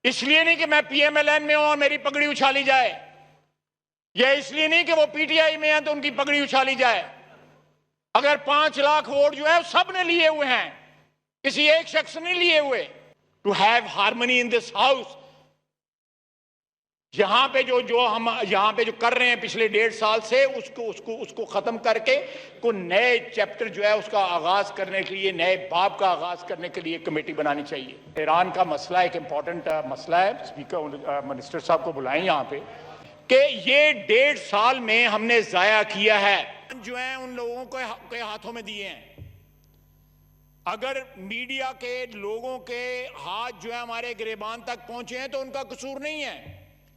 اس لیے نہیں کہ میں پی ایم ایل این میں ہوں اور میری پگڑی اچھالی جائے، یا اس لیے نہیں کہ وہ پی ٹی آئی میں ہیں تو ان کی پگڑی اچھالی جائے۔ اگر 5 لاکھ ووٹ جو ہے سب نے لیے ہوئے ہیں، کسی ایک شخص نے لیے ہوئے۔ To have harmony in this house, یہاں پہ ہم یہاں پہ جو کر رہے ہیں پچھلے 1.5 سال سے، اس کو ختم کر کے کوئی نئے چیپٹر جو ہے اس کا آغاز کرنے کے لیے، نئے باب کا آغاز کرنے کے لیے کمیٹی بنانی چاہیے۔ ایران کا مسئلہ ایک امپورٹنٹ مسئلہ ہے، اسپیکر منسٹر صاحب کو بلائیں یہاں پہ، کہ یہ 1.5 سال میں ہم نے ضائع کیا ہے جو ہے ان لوگوں کے ہاتھوں میں دیے ہیں۔ اگر میڈیا کے لوگوں کے ہاتھ جو ہے ہمارے گریبان تک پہنچے ہیں تو ان کا قصور نہیں ہے،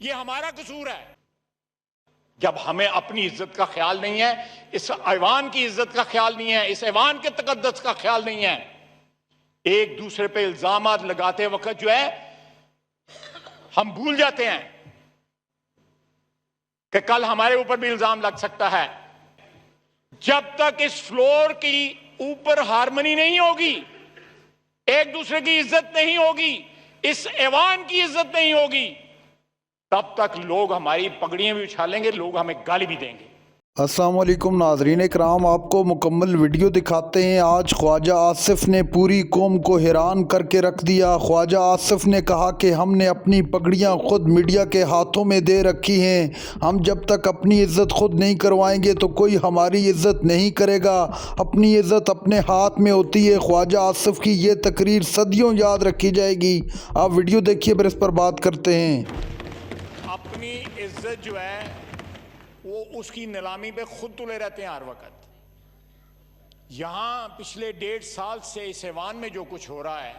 یہ ہمارا قصور ہے۔ جب ہمیں اپنی عزت کا خیال نہیں ہے، اس ایوان کی عزت کا خیال نہیں ہے، اس ایوان کے تقدس کا خیال نہیں ہے، ایک دوسرے پہ الزامات لگاتے وقت جو ہے ہم بھول جاتے ہیں کہ کل ہمارے اوپر بھی الزام لگ سکتا ہے۔ جب تک اس فلور کی اوپر ہارمنی نہیں ہوگی، ایک دوسرے کی عزت نہیں ہوگی، اس ایوان کی عزت نہیں ہوگی، تب تک لوگ ہماری پگڑیاں بھی اچھالیں گے، لوگ ہمیں گالی بھی دیں گے۔ السلام علیکم ناظرین اکرام، آپ کو مکمل ویڈیو دکھاتے ہیں۔ آج خواجہ آصف نے پوری قوم کو حیران کر کے رکھ دیا۔ خواجہ آصف نے کہا کہ ہم نے اپنی پگڑیاں خود میڈیا کے ہاتھوں میں دے رکھی ہیں، ہم جب تک اپنی عزت خود نہیں کروائیں گے تو کوئی ہماری عزت نہیں کرے گا، اپنی عزت اپنے ہاتھ میں ہوتی ہے۔ خواجہ آصف کی یہ تقریر صدیوں یاد رکھی جائے گی۔ آپ ویڈیو دیکھیے پھر اس پر بات کرتے ہیں۔ اپنی عزت جو ہے وہ اس کی نیلامی پہ خود تلے رہتے ہیں ہر وقت۔ یہاں پچھلے 1.5 سال سے اس ایوان میں جو کچھ ہو رہا ہے،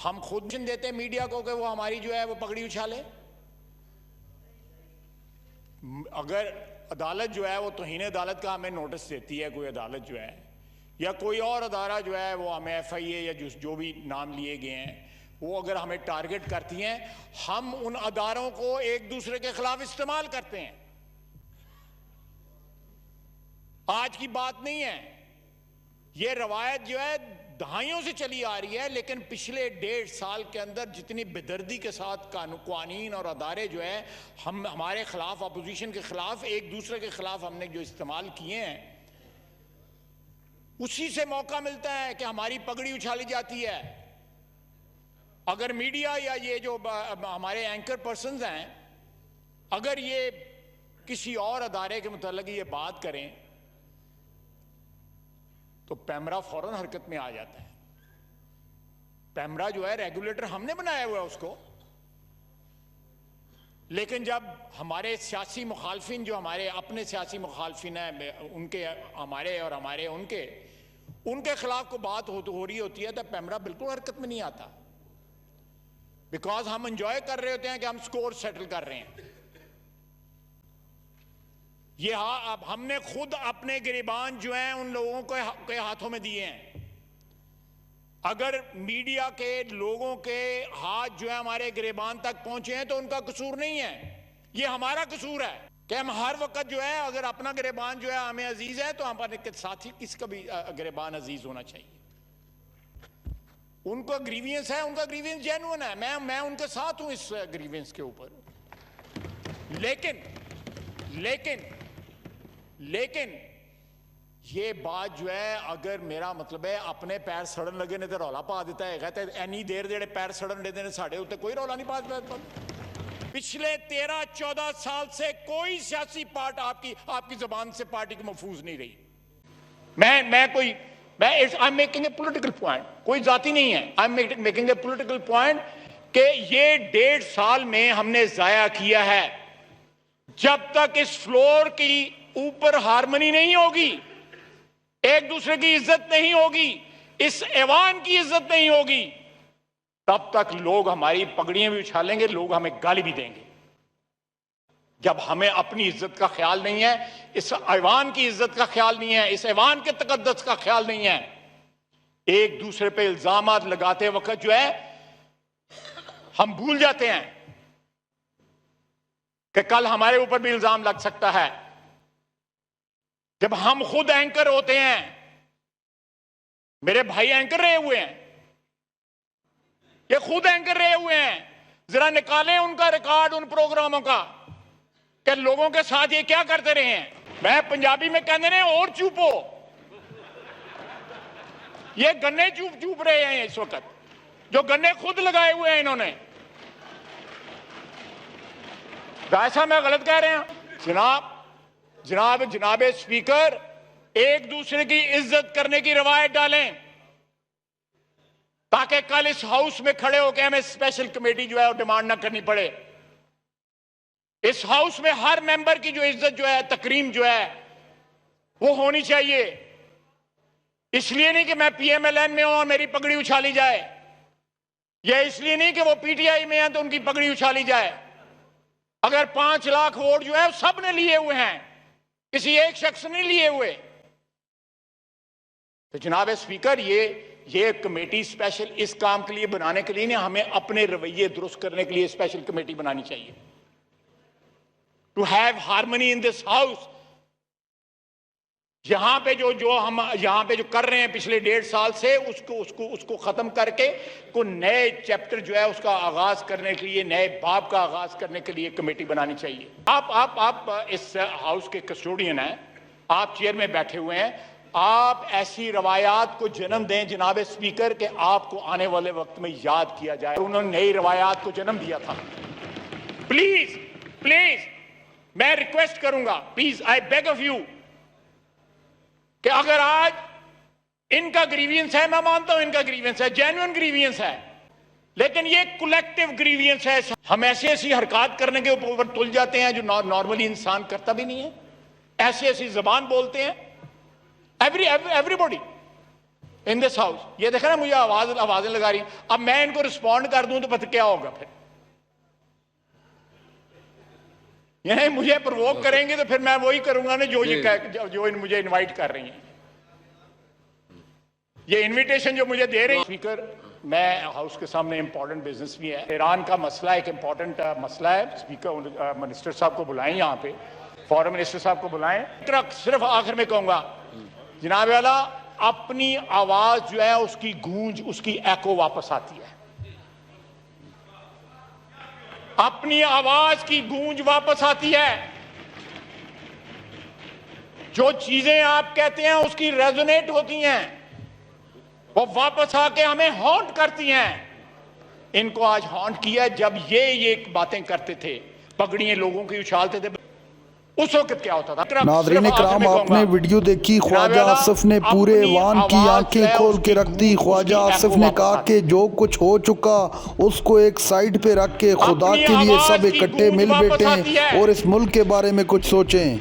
ہم خود دیتے ہیں میڈیا کو کہ وہ ہماری جو ہے وہ پگڑی اچھالے۔ اگر عدالت جو ہے وہ توہین عدالت کا ہمیں نوٹس دیتی ہے، کوئی عدالت جو ہے یا کوئی اور ادارہ جو ہے وہ ہمیں ایف آئی اے یا جو بھی نام لیے گئے ہیں، وہ اگر ہمیں ٹارگٹ کرتی ہیں، ہم ان اداروں کو ایک دوسرے کے خلاف استعمال کرتے ہیں۔ آج کی بات نہیں ہے، یہ روایت جو ہے دہائیوں سے چلی آ رہی ہے، لیکن پچھلے 1.5 سال کے اندر جتنی بےدردی کے ساتھ قوانین اور ادارے جو ہے ہمارے خلاف، اپوزیشن کے خلاف، ایک دوسرے کے خلاف ہم نے جو استعمال کیے ہیں، اسی سے موقع ملتا ہے کہ ہماری پگڑی اچھالی جاتی ہے۔ اگر میڈیا یا یہ جو ہمارے اینکر پرسنز ہیں، اگر یہ کسی اور ادارے کے متعلق یہ بات کریں تو پیمرا فوراً حرکت میں آ جاتا ہے۔ پیمرا جو ہے ریگولیٹر ہم نے بنایا ہوا ہے اس کو، لیکن جب ہمارے سیاسی مخالفین جو ہمارے اپنے سیاسی مخالفین ہیں، ان کے ہمارے اور ہمارے ان کے خلاف کو بات ہو رہی ہوتی ہے تو پیمرا بالکل حرکت میں نہیں آتا، بیکاز ہم انجوائے کر رہے ہوتے ہیں کہ ہم سکور سیٹل کر رہے ہیں۔ یہ اب ہم نے خود اپنے گریبان جو ہیں ان لوگوں کے ہاتھوں میں دیے ہیں۔ اگر میڈیا کے لوگوں کے ہاتھ جو ہے ہمارے گریبان تک پہنچے ہیں تو ان کا قصور نہیں ہے، یہ ہمارا قصور ہے کہ ہم ہر وقت جو ہے اگر اپنا گریبان جو ہے ہمیں عزیز ہے تو ہمارے ساتھی کس کا بھی گریبان عزیز ہونا چاہیے۔ ان کا گریوینس ہے، ان کا گریوینس جینوئن ہے، میں ان کے ساتھ ہوں اس گریوینس کے اوپر، لیکن یہ بات جو ہے اگر میرا مطلب ہے اپنے پیر سڑن لگے نے تو رولا پا دیتا ہے، کہتے ہیں اینی دیر جڑے پیر سڑن لیتے ہیں ساڑھے ہوتے کوئی رولا نہیں پا۔ پچھلے 13-14 سال سے کوئی سیاسی پارٹ آپ کی زبان سے پارٹی کی محفوظ نہیں رہی۔ I'm making a political point، کوئی ذاتی نہیں ہے، I'm making a political point کہ یہ 1.5 سال میں ہم نے ضائع کیا ہے۔ جب تک اس فلور کی اوپر ہارمنی نہیں ہوگی، ایک دوسرے کی عزت نہیں ہوگی، اس ایوان کی عزت نہیں ہوگی، تب تک لوگ ہماری پگڑیاں بھی اچھالیں گے، لوگ ہمیں گالی بھی دیں گے۔ جب ہمیں اپنی عزت کا خیال نہیں ہے، اس ایوان کی عزت کا خیال نہیں ہے، اس ایوان کے تقدس کا خیال نہیں ہے، ایک دوسرے پہ الزامات لگاتے وقت جو ہے ہم بھول جاتے ہیں کہ کل ہمارے اوپر بھی الزام لگ سکتا ہے۔ جب ہم خود اینکر ہوتے ہیں، میرے بھائی اینکر رہے ہوئے ہیں، یہ خود اینکر رہے ہوئے ہیں. ذرا نکالیں ان کا ریکارڈ ان پروگراموں کا کہ لوگوں کے ساتھ یہ کیا کرتے رہے ہیں. میں پنجابی میں کہنے رہے اور چوپو. یہ گنے چوپ رہے ہیں اس وقت, جو گنے خود لگائے ہوئے ہیں انہوں نے. ایسا میں غلط کہہ رہے ہیں؟ جناب اسپیکر, ایک دوسرے کی عزت کرنے کی روایت ڈالیں تاکہ کل اس ہاؤس میں کھڑے ہو کے ہمیں اسپیشل کمیٹی جو ہے وہ ڈیمانڈ نہ کرنی پڑے. اس ہاؤس میں ہر ممبر کی جو عزت جو ہے, تکریم جو ہے, وہ ہونی چاہیے. اس لیے نہیں کہ میں پی ایم ایل این میں ہوں اور میری پگڑی اچھالی جائے, یا اس لیے نہیں کہ وہ پی ٹی آئی میں ہیں تو ان کی پگڑی اچھالی جائے. اگر 5 لاکھ ووٹ جو ہے سب نے لیے ہوئے ہیں, کسی ایک شخص نے لیے ہوئے. تو جناب اسپیکر, یہ کمیٹی اسپیشل اس کام کے لیے بنانے کے لیے نہیں, ہمیں اپنے رویے درست کرنے کے لیے اسپیشل کمیٹی بنانی چاہیے. To have harmony in this house. یہاں پہ ہم یہاں پہ جو کر رہے ہیں پچھلے 1.5 سال سے, اس کو ختم کر کے کوئی نئے چیپٹر جو ہے اس کا آغاز کرنے کے لیے, نئے باب کا آغاز کرنے کے لیے کمیٹی بنانی چاہیے. آپ اس ہاؤس کے کسٹوڈین ہیں, آپ چیئر میں بیٹھے ہوئے ہیں. آپ ایسی روایات کو جنم دیں جناب اسپیکر کہ آپ کو آنے والے وقت میں یاد کیا جائے. انہوں نے نئی روایات کو جنم دیا تھا. پلیز میں ریکویسٹ کروں گا, please I beg of you, کہ اگر آج ان کا گریوینس ہے, میں مانتا ہوں ان کا گریوینس ہے, جینوئن گریوینس ہے, لیکن یہ کولیکٹیو گریوینس ہے. ہم ایسی حرکات کرنے کے اوپر تل جاتے ہیں جو نارملی انسان کرتا بھی نہیں ہے. ایسی زبان بولتے ہیں every body in this house. یہ دیکھیں نا, مجھے آوازیں لگا رہی ہیں. اب میں ان کو رسپونڈ کر دوں تو پتہ کیا ہوگا پھر, یعنی مجھے پرووک کریں گے تو پھر میں وہی کروں گا نا جو مجھے انوائٹ کر رہی ہیں. یہ انویٹیشن جو مجھے دے رہی ہیں اسپیکر, میں ہاؤس کے سامنے امپورٹنٹ بزنس بھی ہے. ایران کا مسئلہ ایک امپورٹنٹ مسئلہ ہے. اسپیکر منسٹر صاحب کو بلائیں, یہاں پہ فورن منسٹر صاحب کو بلائیں. صرف آخر میں کہوں گا جناب والا, اپنی آواز جو ہے اس کی گونج, اس کی ایکو واپس آتی ہے. اپنی آواز کی گونج واپس آتی ہے. جو چیزیں آپ کہتے ہیں اس کی ریزونیٹ ہوتی ہیں, وہ واپس آ کے ہمیں ہانٹ کرتی ہیں. ان کو آج ہانٹ کیا جب یہ باتیں کرتے تھے, پگڑیاں لوگوں کی اچھالتے تھے. اس وقت کیا ہوتا تھا؟ ناظرین کرام, آپ نے ویڈیو دیکھی. خواجہ آصف نے پورے ایوان کی آنکھیں کھول کے رکھ دی. خواجہ آصف نے کہا کہ جو کچھ ہو چکا اس کو ایک سائڈ پہ رکھ کے خدا کے لیے سب اکٹھے مل بیٹھیں اور اس ملک کے بارے میں کچھ سوچیں.